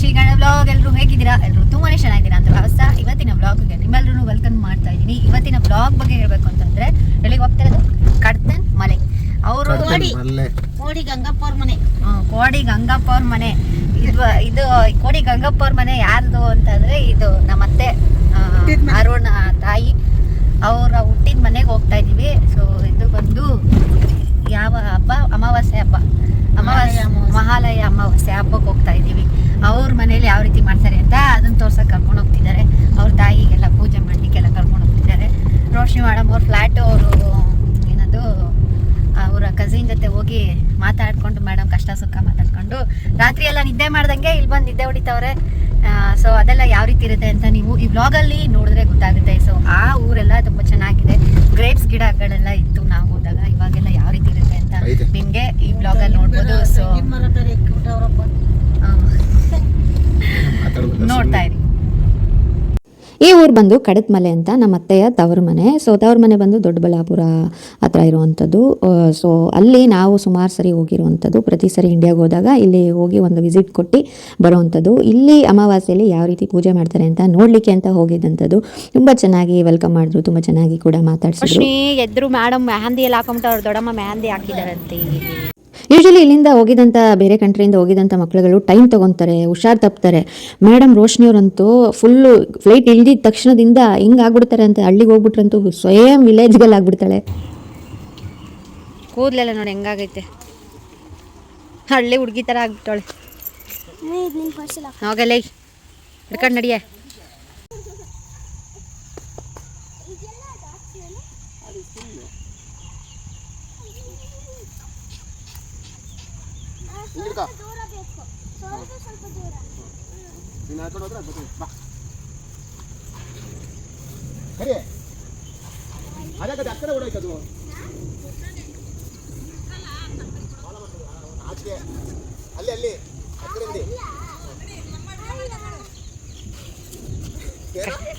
ಶ್ರೀಗಣ vlog. ಎಲ್ಲರೂ ಹೇಗಿದ್ದೀರಾ? ಎಲ್ಲರೂ ತುಂಬಾ ಚೆನ್ನಾಗಿದ್ದೀರಾ ಅಂತ ಭಾವಿಸ್ತಾ ಇವತ್ತಿನ ವ್ಲಾಗ್ಗೆ ನಿಮ್ಮೆಲ್ಲರೂ ವೆಲ್ಕಮ್ ಮಾಡ್ತಾ ಇದ್ದೀನಿ. ಇವತ್ತಿನ ವ್ಲಾಗ್ ಬಗ್ಗೆ ಹೇಳಬೇಕು ಅಂತಂದ್ರೆ ಎಲ್ಲಿಗೆ ಹೋಗ್ತಾ ಇರೋದು? ಕಡ್ತನ್ ಮಲೆ. ಅವರು ಕೋಡಿ ಗಂಗಪ್ಪ ಅವ್ರ ಮನೆ. ಕೋಡಿ ಗಂಗಪ್ಪ ಅವ್ರ ಮನೆ. ಇದು ಕೋಡಿ ಗಂಗಪ್ಪ ಅವ್ರ ಮನೆ ಯಾರ್ದು ಅಂತಂದ್ರೆ ಇದು ನಮ್ಮತ್ತೆ ಅರುಣ್ ತಾಯಿ ಅವರ ಹುಟ್ಟಿದ ಮನೆಗೆ ಹೋಗ್ತಾ ಇದೀವಿ. ಸೊ ಇದು ಬಂದು ಯಾವ ಹಬ್ಬ? ಅಮಾವಾಸ್ಯೆ ಹಬ್ಬ. ಮಹಾಲಯ ಅಮಾವಾಸ್ಯೆ ಹಬ್ಬಕ್ಕೆ ಹೋಗ್ತಾ ಇದ್ದೀವಿ. ಅವ್ರ ಮನೇಲಿ ಯಾವ ರೀತಿ ಮಾಡ್ತಾರೆ ಅಂತ ಅದನ್ನ ತೋರ್ಸಕ್ಕೆ ಕರ್ಕೊಂಡು ಹೋಗ್ತಿದ್ದಾರೆ. ಅವ್ರ ತಾಯಿಗೆಲ್ಲ ಪೂಜೆ ಮಾಡಲಿಕ್ಕೆಲ್ಲ ಕರ್ಕೊಂಡು ಹೋಗ್ತಿದ್ದಾರೆ. ರೋಶನಿ ಮೇಡಮ್ ಅವ್ರ ಫ್ಲ್ಯಾಟು ಅವರು ಏನದು ಅವರ ಕಸಿನ್ ಜೊತೆ ಹೋಗಿ ಮಾತಾಡ್ಕೊಂಡು ಮೇಡಮ್ ಕಷ್ಟ ಸುಖ ಮಾತಾಡ್ಕೊಂಡು ರಾತ್ರಿ ಎಲ್ಲ ನಿದ್ದೆ ಮಾಡ್ದಂಗೆ ಇಲ್ಲಿ ಬಂದು ನಿದ್ದೆ ಹೊಡಿತವ್ರೆ. ಸೊ ಅದೆಲ್ಲ ಯಾವ ರೀತಿ ಇರುತ್ತೆ ಅಂತ ನೀವು ಈ ವ್ಲಾಗಲ್ಲಿ ನೋಡಿದ್ರೆ ಗೊತ್ತಾಗುತ್ತೆ. ಸೊ ಆ ಊರೆಲ್ಲ ತುಂಬ ಚೆನ್ನಾಗಿದೆ. ಗ್ರೇಪ್ಸ್ ಗಿಡಗಳೆಲ್ಲ ಇತ್ತು ನಾವು ಹೋದಾಗ. ಇವಾಗೆಲ್ಲ ಯಾವ ರೀತಿ ಇರುತ್ತೆ ಅಂತ ನಿಮಗೆ ಈ ವ್ಲಾಗಲ್ಲಿ ನೋಡ್ಬೋದು. ಸೊ ನೋಡ್ತಾ ಇರಿ. ಈ ಊರು ಬಂದು ಕಡತ್ಮಲೆ ಅಂತ ನಮ್ಮ ಅತ್ತೆಯ ತವರು ಮನೆ. ಸೊ ತವರು ಮನೆ ಬಂದು ದೊಡ್ಡಬಳ್ಳಾಪುರ ಹತ್ರ ಇರುವಂಥದ್ದು. ಸೊ ಅಲ್ಲಿ ನಾವು ಸುಮಾರು ಸರಿ ಹೋಗಿರುವಂಥದ್ದು. ಪ್ರತಿ ಸರಿ ಇಂಡಿಯಾಗೆ ಹೋದಾಗ ಇಲ್ಲಿ ಹೋಗಿ ಒಂದು ವಿಸಿಟ್ ಕೊಟ್ಟು ಬರುವಂಥದ್ದು. ಇಲ್ಲಿ ಅಮಾವಾಸ್ಯೆಯಲ್ಲಿ ಯಾವ ರೀತಿ ಪೂಜೆ ಮಾಡ್ತಾರೆ ಅಂತ ನೋಡಲಿಕ್ಕೆ ಅಂತ ಹೋಗಿದ್ದಂಥದ್ದು. ತುಂಬ ಚೆನ್ನಾಗಿ ವೆಲ್ಕಮ್ ಮಾಡಿದ್ರು, ತುಂಬ ಚೆನ್ನಾಗಿ ಕೂಡ ಮಾತಾಡ್ಸಿದ್ರು. ಎದ್ರು ಮೇಡಮ್ ಮೆಹಂದಿ ಎಲ್ಲ ಹಾಕೊಂಬಿಟ್ಟು ಅವ್ರ ದೊಡ್ಡಮ್ಮ ಮೆಹಂದಿ ಹಾಕಿದಾರಂತೆ. ಯೂಶಲಿ ಇಲ್ಲಿಂದ ಹೋಗಿದಂಥ ಬೇರೆ ಕಂಟ್ರಿಯಿಂದ ಹೋಗಿದಂಥ ಮಕ್ಕಳುಗಳು ಟೈಮ್ ತೊಗೊತಾರೆ, ಹುಷಾರು ತಪ್ತಾರೆ. ಮೇಡಮ್ ರೋಶ್ನಿಯವರಂತೂ ಫುಲ್ಲು ಫ್ಲೈಟ್ ಇಳಿದಿದ್ದ ತಕ್ಷಣದಿಂದ ಹಿಂಗೆ ಆಗ್ಬಿಡ್ತಾರೆ ಅಂತ. ಹಳ್ಳಿಗೆ ಹೋಗ್ಬಿಟ್ರಂತೂ ಸ್ವಯಂ ವಿಲೇಜ್ಗಳು ಆಗ್ಬಿಡ್ತಾಳೆ. ಕೂದಲೆಲ್ಲ ನೋಡಿ ಹೆಂಗಾಗೈತೆ, ಹಳ್ಳಿ ಹುಡುಗಿ ಥರ ಆಗ್ಬಿಟ್ಟವಳೆ. ಹೋಗಲ್ಲ ಹಿಡ್ಕೊಂಡು ನಡಿಯೇ.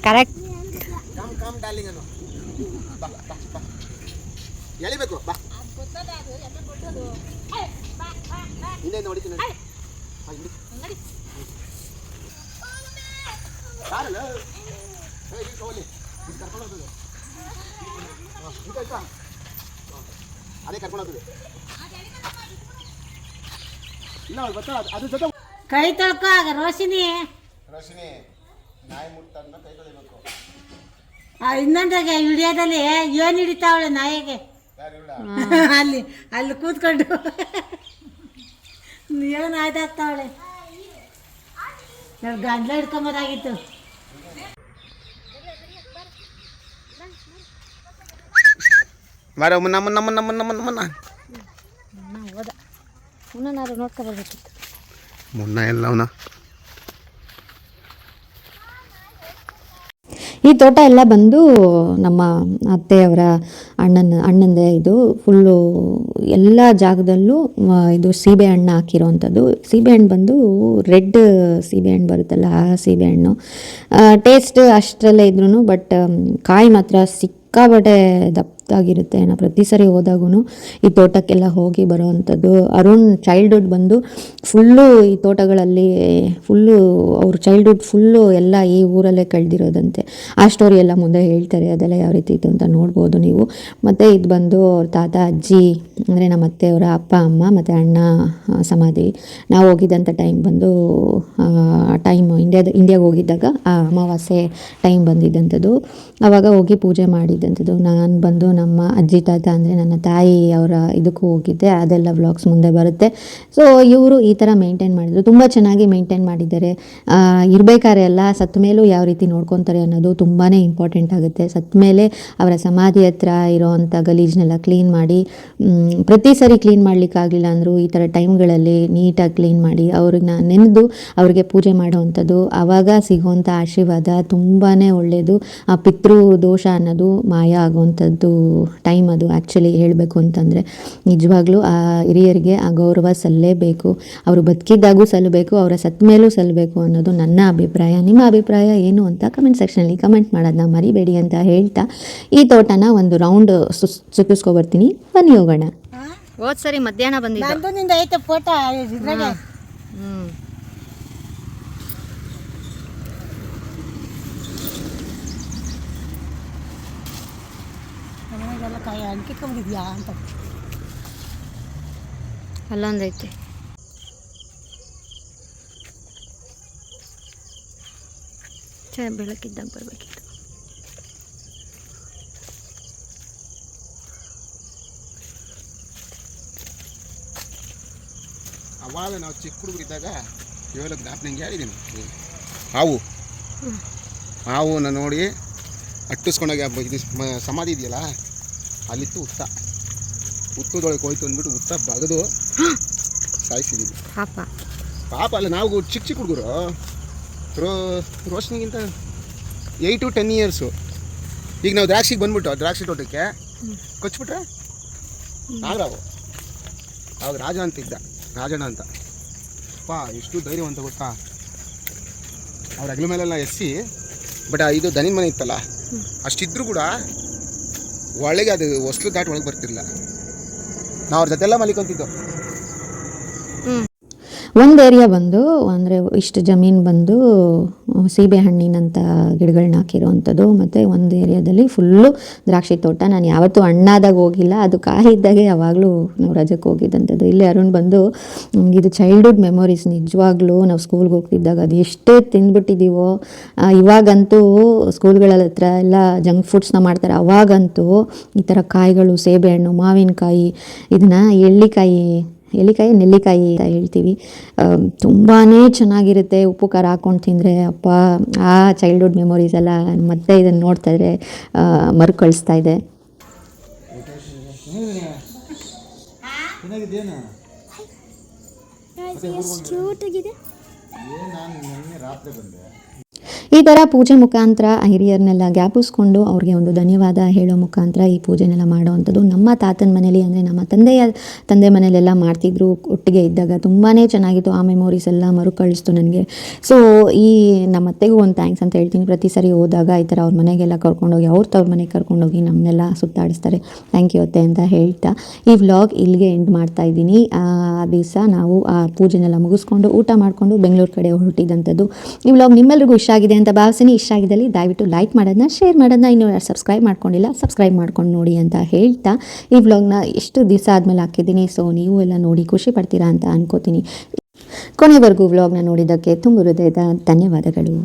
ಕರೆಕ್ಟ್ ಎಳಿಬೇಕು ಬಾ ಹಿಂದೆ ನೋಡಿತೀನಿ ಅದೇ ಕರ್ಕೊಂಡು ಹೋಗ್ತದೆ. ಇಲ್ಲ ಅದ್ರ ಜೊತೆ ಕೈ ತೊಳ್ಕೊ ರೋಶಿನಿ. ರೋಶಿನಿ ನಾಯಿ ಮುಟ್ಟನ್ನ ಕೈ ತೊಳಿಬೇಕು. ಇನ್ನೊಂದಾಗ ವಿಡಿಯೋದಲ್ಲಿ ಏನು ಹಿಡಿತಾವಳೆ ನಾಯಿಗೆ ಅಲ್ಲಿ ಅಲ್ಲಿ ಕೂತ್ಕೊಂಡು ಏನು ಆಯ್ತಾಗ್ತಾವಳೆ. ಗಂಟ್ಲ ಹಿಡ್ಕೊಂಬೋದಾಗಿತ್ತು. ಮಾರ ಮುನ್ನ ಮುನ್ನ ಮುನ್ನ ಮುನ್ನ ಮುನ್ನ ಮುನ್ನ ಹೋದ ಮುನ್ನಾರು ನೋಡ್ಕೊಬರ್ಬೇಕಿತ್ತು. ಮುನ್ನ ಎಲ್ಲ ಅವನ ಈ ತೋಟ ಎಲ್ಲ ಬಂದು ನಮ್ಮ ಅತ್ತೆಯವರ ಅಣ್ಣಂದೇ. ಇದು ಫುಲ್ಲು ಎಲ್ಲ ಜಾಗದಲ್ಲೂ ಇದು ಸೀಬೆಹಣ್ಣು ಹಾಕಿರೋವಂಥದ್ದು. ಸೀಬೆಹಣ್ಣು ಬಂದು ರೆಡ್ ಸೀಬೆಹಣ್ಣು ಬರುತ್ತಲ್ಲ, ಆ ಸೀಬೆಹಣ್ಣು ಟೇಸ್ಟ್ ಅಷ್ಟರಲ್ಲೇ ಇದ್ರೂ ಬಟ್ ಕಾಯಿ ಮಾತ್ರ ಸಿಕ್ಕಾಬಟ್ಟೆ ದಪ್ಪದಾಗಿರುತ್ತೆ. ನಾವು ಪ್ರತಿ ಸರಿ ಹೋದಾಗೂ ಈ ತೋಟಕ್ಕೆಲ್ಲ ಹೋಗಿ ಬರೋವಂಥದ್ದು. ಅರುಣ್ ಚೈಲ್ಡ್ಹುಡ್ ಬಂದು ಫುಲ್ಲು ಈ ತೋಟಗಳಲ್ಲಿ ಫುಲ್ಲು ಅವ್ರ ಚೈಲ್ಡ್ಹುಡ್ ಫುಲ್ಲು ಎಲ್ಲ ಈ ಊರಲ್ಲೇ ಕಳೆದಿರೋದಂತೆ. ಆ ಸ್ಟೋರಿ ಎಲ್ಲ ಮುಂದೆ ಹೇಳ್ತಾರೆ. ಅದೆಲ್ಲ ಯಾವ ರೀತಿ ಇತ್ತು ಅಂತ ನೋಡ್ಬೋದು ನೀವು. ಮತ್ತು ಇದು ಬಂದು ಅವ್ರ ತಾತ ಅಜ್ಜಿ ಅಂದರೆ ನಮ್ಮ ಅತ್ತೆಯವರ ಅಪ್ಪ ಅಮ್ಮ ಮತ್ತು ಅಣ್ಣ ಸಮಾಧಿ. ನಾವು ಹೋಗಿದ್ದಂಥ ಟೈಮ್ ಬಂದು ಇಂಡಿಯಾಗೆ ಹೋಗಿದ್ದಾಗ ಆ ಅಮಾವಾಸ್ಯೆ ಟೈಮ್ ಬಂದಿದ್ದಂಥದ್ದು. ಆವಾಗ ಹೋಗಿ ಪೂಜೆ ಮಾಡಿದ್ದಂಥದ್ದು. ನಾನು ಬಂದು ನಮ್ಮ ಅಜ್ಜಿ ತಾತ ಅಂದರೆ ನನ್ನ ತಾಯಿ ಅವರ ಇದಕ್ಕೂ ಹೋಗಿದ್ದೆ. ಅದೆಲ್ಲ ವ್ಲಾಗ್ಸ್ ಮುಂದೆ ಬರುತ್ತೆ. ಸೊ ಇವರು ಈ ಥರ ಮೇಂಟೈನ್ ಮಾಡಿದ್ರು, ತುಂಬ ಚೆನ್ನಾಗಿ ಮೇಂಟೈನ್ ಮಾಡಿದ್ದಾರೆ. ಇರಬೇಕಾದ್ರೆ ಎಲ್ಲ ಸತ್ತ ಮೇಲೂ ಯಾವ ರೀತಿ ನೋಡ್ಕೊತಾರೆ ಅನ್ನೋದು ತುಂಬಾ ಇಂಪಾರ್ಟೆಂಟ್ ಆಗುತ್ತೆ. ಸತ್ತ ಮೇಲೆ ಅವರ ಸಮಾಧಿ ಹತ್ರ ಇರೋವಂಥ ಗಲೀಜನ್ನೆಲ್ಲ ಕ್ಲೀನ್ ಮಾಡಿ, ಪ್ರತಿ ಸರಿ ಕ್ಲೀನ್ ಮಾಡಲಿಕ್ಕಾಗಲಿಲ್ಲ ಅಂದರೂ ಈ ಥರ ಟೈಮ್ಗಳಲ್ಲಿ ನೀಟಾಗಿ ಕ್ಲೀನ್ ಮಾಡಿ ಅವ್ರನ್ನ ನೆನೆದು ಅವ್ರಿಗೆ ಪೂಜೆ ಮಾಡೋವಂಥದ್ದು. ಆವಾಗ ಸಿಗೋವಂಥ ಆಶೀರ್ವಾದ ತುಂಬಾ ಒಳ್ಳೆಯದು. ಆ ಪಿತೃ ದೋಷ ಅನ್ನೋದು ಮಾಯ ಆಗುವಂಥದ್ದು ಟೈಮ್ ಅದು. ಆ್ಯಕ್ಚುಲಿ ಹೇಳಬೇಕು ಅಂತಂದರೆ ನಿಜವಾಗ್ಲೂ ಆ ಹಿರಿಯರಿಗೆ ಆ ಗೌರವ ಸಲ್ಲಲೇಬೇಕು. ಅವರು ಬದುಕಿದ್ದಾಗೂ ಸಲ್ಲಬೇಕು, ಅವರ ಸತ್ತ ಮೇಲೂ ಸಲ್ಲಬೇಕು ಅನ್ನೋದು ನನ್ನ ಅಭಿಪ್ರಾಯ. ನಿಮ್ಮ ಅಭಿಪ್ರಾಯ ಏನು ಅಂತ ಕಮೆಂಟ್ ಸೆಕ್ಷನಲ್ಲಿ ಕಮೆಂಟ್ ಮಾಡೋದನ್ನ ಮರಿಬೇಡಿ ಅಂತ ಹೇಳ್ತಾ ಈ ತೋಟನ ಒಂದು ರೌಂಡ್ ಸುತ್ತಿಸ್ಕೊಬರ್ತೀನಿ. ಬನ್ನಿ ಹೋಗೋಣ. ಹೋದ್ ಸರಿ ಮಧ್ಯಾಹ್ನ ಬಂದಿದ್ದು ಐತೆ ಫೋಟೋ ಇದ್ರಾಗೆ. ಅನ್ಕಿಟ್ಕೊಂಡಿದ್ಯಾ ಅಂತ. ಅಲ್ಲೊಂದೈತೆ. ಬೆಳಕಿದ್ದಾಗ ಬರಬೇಕಿತ್ತು. ಅವಾಗ ನಾವು ಚಿಕ್ಕ ಹುಡುಗರಿದ್ದಾಗ ಇವೆಲ್ಲ ಜ್ಞಾಪನ ಹಿಂಗೆ ಹೇಳಿದ್ದೀನಿ. ಹಾವು ನೋಡಿ ಅಟ್ಟಿಸ್ಕೊಂಡೋಗಿ ಇದು ಸಮಾಧಿ ಇದೆಯಲ್ಲ ಅಲ್ಲಿತ್ತು ಹುತ್ತದೊಳಗೆ ಹೋಯ್ತು ಅಂದ್ಬಿಟ್ಟು ಹುತ್ತ ಬಗದು ಸಾಯಿಸಿದ್ದೀವಿ. ಪಾಪ ಅಲ್ಲ, ನಾವು ಚಿಕ್ಕ ಹುಡುಗರು ರೋಶನಿಗಿಂತ 8 to 10 ಇಯರ್ಸು. ಈಗ ನಾವು ದ್ರಾಕ್ಷಿಗೆ ಬಂದ್ಬಿಟ್ಟು ದ್ರಾಕ್ಷಿ ತೋಟಕ್ಕೆ ಕೊಚ್ಬಿಟ್ರೆ ನಾಗರಾವು ಅವಾಗ ರಾಜಣ್ಣ ಅಂತ ಎಷ್ಟು ಧೈರ್ಯವಂತ ಗೊತ್ತಾ. ಅವ್ರ ಅಗ್ಲ ಮೇಲೆಲ್ಲ ಎಸ್ಸಿ, ಬಟ್ ಇದು ದನಿನ ಮನೆ ಇತ್ತಲ್ಲ ಅಷ್ಟಿದ್ರು ಕೂಡ ಒಳಗೆ ಅದು ಹೊಸ್ಲು ದಾಟಿ ಒಳಗೆ ಬರ್ತಿರ್ಲಿಲ್ಲ. ನಾವು ಅವ್ರ ಜೊತೆಲ್ಲ ಮಲಿಕೊಂತಿದ್ದು. ಒಂದು ಏರಿಯಾ ಬಂದು ಅಂದರೆ ಇಷ್ಟು ಜಮೀನು ಬಂದು ಸೀಬೆ ಹಣ್ಣಿನಂಥ ಗಿಡಗಳನ್ನ ಹಾಕಿರೋವಂಥದ್ದು. ಮತ್ತು ಒಂದು ಏರಿಯಾದಲ್ಲಿ ಫುಲ್ಲು ದ್ರಾಕ್ಷಿ ತೋಟ. ನಾನು ಯಾವತ್ತೂ ಹಣ್ಣಾದಾಗ ಹೋಗಿಲ್ಲ, ಅದು ಕಾಯಿ ಇದ್ದಾಗೆ ಯಾವಾಗಲೂ ನಾವು ರಜಕ್ಕೆ ಹೋಗಿದ್ದಂಥದ್ದು. ಇಲ್ಲಿ ಅರುಣ್ ಬಂದು ಇದು ಚೈಲ್ಡ್ಹುಡ್ ಮೆಮೊರೀಸ್. ನಿಜವಾಗ್ಲೂ ನಾವು ಸ್ಕೂಲ್ಗೆ ಹೋಗ್ತಿದ್ದಾಗ ಅದು ಎಷ್ಟೇ ತಿಂದ್ಬಿಟ್ಟಿದ್ದೀವೋ. ಇವಾಗಂತೂ ಸ್ಕೂಲ್ಗಳ ಹತ್ರ ಎಲ್ಲ ಜಂಕ್ ಫುಡ್ಸ್ನ ಮಾಡ್ತಾರೆ. ಅವಾಗಂತೂ ಈ ಥರ ಕಾಯಿಗಳು, ಸೇಬೆಹಣ್ಣು, ಮಾವಿನಕಾಯಿ, ಇದನ್ನು ನೆಲ್ಲಿಕಾಯಿ ಅಂತ ಹೇಳ್ತೀವಿ. ತುಂಬಾ ಚೆನ್ನಾಗಿರುತ್ತೆ. ಉಪ್ಪು ಖಾರ ಹಾಕ್ಕೊಂಡು ತಿಂದರೆ ಅಪ್ಪ, ಆ ಚೈಲ್ಡ್ಹುಡ್ ಮೆಮೊರೀಸ್ ಎಲ್ಲ ಮತ್ತೆ ಇದನ್ನು ನೋಡ್ತಾ ಇದ್ರೆ ಮರುಕಳಿಸ್ತಾ ಇದೆ. ಈ ಥರ ಪೂಜೆ ಮುಖಾಂತರ ಹಿರಿಯರನ್ನೆಲ್ಲ ಜ್ಞಾಪಿಸ್ಕೊಂಡು ಅವ್ರಿಗೆ ಒಂದು ಧನ್ಯವಾದ ಹೇಳೋ ಮುಖಾಂತರ ಈ ಪೂಜೆನೆಲ್ಲ ಮಾಡೋವಂಥದ್ದು. ನಮ್ಮ ತಾತನ ಮನೇಲಿ ಅಂದರೆ ನಮ್ಮ ತಂದೆ ಮನೇಲೆಲ್ಲ ಮಾಡ್ತಿದ್ರು ಒಟ್ಟಿಗೆ ಇದ್ದಾಗ. ತುಂಬಾ ಚೆನ್ನಾಗಿತ್ತು. ಆ ಮೆಮೊರೀಸ್ ಎಲ್ಲ ಮರುಕಳಿಸ್ತು ನನಗೆ. ಸೊ ಈ ನಮ್ಮ ಅತ್ತೆಗೂ ಒಂದು ಥ್ಯಾಂಕ್ಸ್ ಅಂತ ಹೇಳ್ತೀನಿ. ಪ್ರತಿ ಸರಿ ಹೋದಾಗ ಈ ಥರ ಅವ್ರ ಮನೆಗೆಲ್ಲ ಕರ್ಕೊಂಡೋಗಿ, ಅವ್ರ ತವ್ರ ಮನೆಗೆ ಕರ್ಕೊಂಡೋಗಿ ನಮ್ಮನ್ನೆಲ್ಲ ಸುತ್ತಾಡಿಸ್ತಾರೆ. ಥ್ಯಾಂಕ್ ಯು ಅತ್ತೆ ಅಂತ ಹೇಳ್ತಾ ಈ ವ್ಲಾಗ್ ಇಲ್ಲಿಗೆ ಎಂಡ್ ಮಾಡ್ತಾ ಇದ್ದೀನಿ. ಆ ದಿವಸ ನಾವು ಆ ಪೂಜೆನೆಲ್ಲ ಮುಗಿಸ್ಕೊಂಡು ಊಟ ಮಾಡಿಕೊಂಡು ಬೆಂಗಳೂರು ಕಡೆ ಹೊರಟಿದ್ದಂಥದ್ದು. ಈ ವ್ಲಾಗ್ ನಿಮ್ಮೆಲ್ಲರಿಗೂ ಇಷ್ಟ ಆಗಿದೆ ಅಂತ ಭಾವಿಸ್ತೀನಿ. ಇಷ್ಟ ಆಗಿದ್ದಲ್ಲಿ ದಯವಿಟ್ಟು ಲೈಕ್ ಮಾಡೋದನ್ನ, ಶೇರ್ ಮಾಡೋದನ್ನ, ಇನ್ನೂ ಯಾರು ಸಬ್ಸ್ಕ್ರೈಬ್ ಮಾಡ್ಕೊಂಡಿಲ್ಲ ಸಬ್ಸ್ಕ್ರೈಬ್ ಮಾಡ್ಕೊಂಡು ನೋಡಿ ಅಂತ ಹೇಳ್ತಾ ಈ ವ್ಲಾಗ್ನ ಎಷ್ಟು ದಿವಸ ಆದಮೇಲೆ ಹಾಕಿದ್ದೀನಿ. ಸೊ ನೀವು ಎಲ್ಲ ನೋಡಿ ಖುಷಿ ಪಡ್ತೀರಾ ಅಂತ ಅನ್ಕೋತೀನಿ. ಕೊನೆವರೆಗೂ ವ್ಲಾಗ್ನ ನೋಡಿದ್ದಕ್ಕೆ ತುಂಬ ಹೃದಯದ ಧನ್ಯವಾದಗಳು.